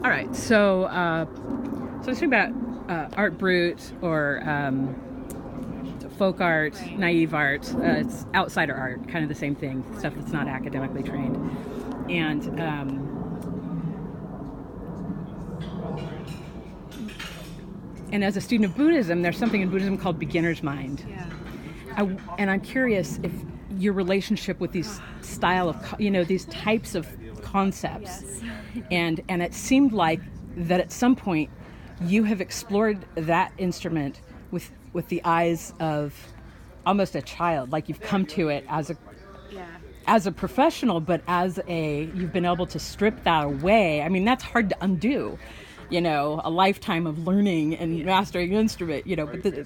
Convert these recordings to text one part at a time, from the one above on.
All right, so let's talk about art brut or folk art, right. Naive art. It's outsider art, kind of the same thing, right. Stuff that's not academically trained. And as a student of Buddhism, there's something in Buddhism called beginner's mind. Yeah. And I'm curious if your relationship with these style of, these types of concepts, yes. and it seemed like that at some point you have explored that instrument with the eyes of almost a child, like you've come to it as a professional, but you've been able to strip that away. I mean, that's hard to undo. A lifetime of learning and mastering an instrument,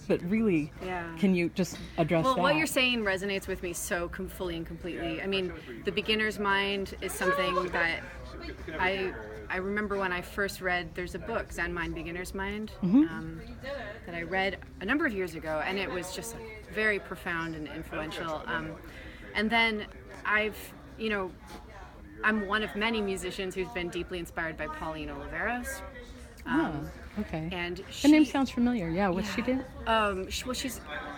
but really, Can you just address that? Well, what you're saying resonates with me so fully and completely. I mean, the beginner's mind is something that I remember when I first read, there's a book, Zen Mind, Beginner's Mind, that I read a number of years ago, and it was just very profound and influential. And then I'm one of many musicians who's been deeply inspired by Pauline Oliveros. Okay. And the name sounds familiar. Yeah, what's she do?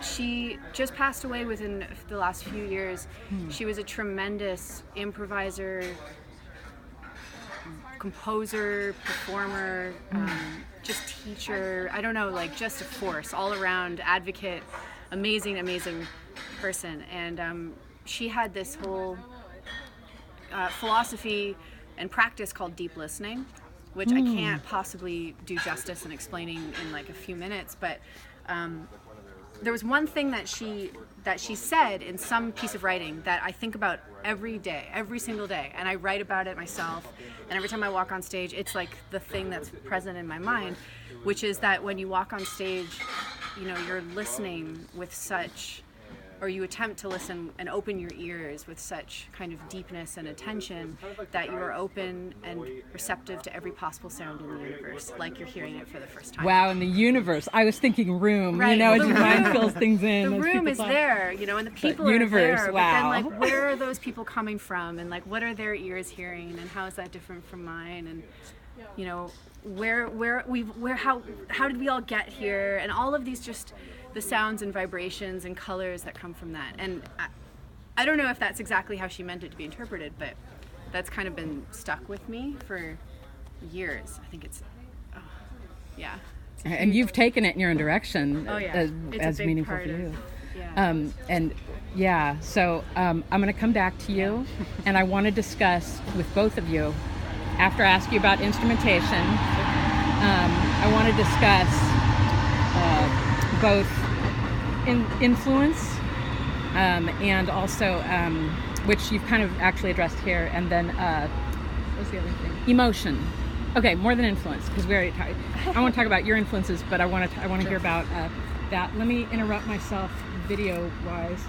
She just passed away within the last few years. She was a tremendous improviser, composer, performer, just teacher. I don't know, just a force all around, advocate, amazing person. And she had this whole philosophy and practice called deep listening, which I can't possibly do justice in explaining in a few minutes, but there was one thing that she said in some piece of writing that I think about every single day, and I write about it myself, and every time I walk on stage, it's like the thing that's present in my mind, which is that when you walk on stage, you're listening with such, or you attempt to listen and open your ears with such kind of deepness and attention that you are open and receptive to every possible sound in the universe, like you're hearing it for the first time. Wow, in the universe. I was thinking room, right. As your mind fills things in. The room is there, and the people are universe, there. Wow. But then, where are those people coming from? And, what are their ears hearing? And how is that different from mine? And, how did we all get here? And all of these just the sounds and vibrations and colors that come from that. And I don't know if that's exactly how she meant it to be interpreted, but that's kind of been stuck with me for years. I think it's and you've taken it in your own direction as meaningful for you. So I'm going to come back to you, and I want to discuss with both of you, after I ask you about instrumentation, I want to discuss both influence and also, which you've kind of actually addressed here, and then what's the other thing? Emotion. Okay, more than influence, because we already talked. I want to talk about your influences, but I want to hear about that. Let me interrupt myself video-wise.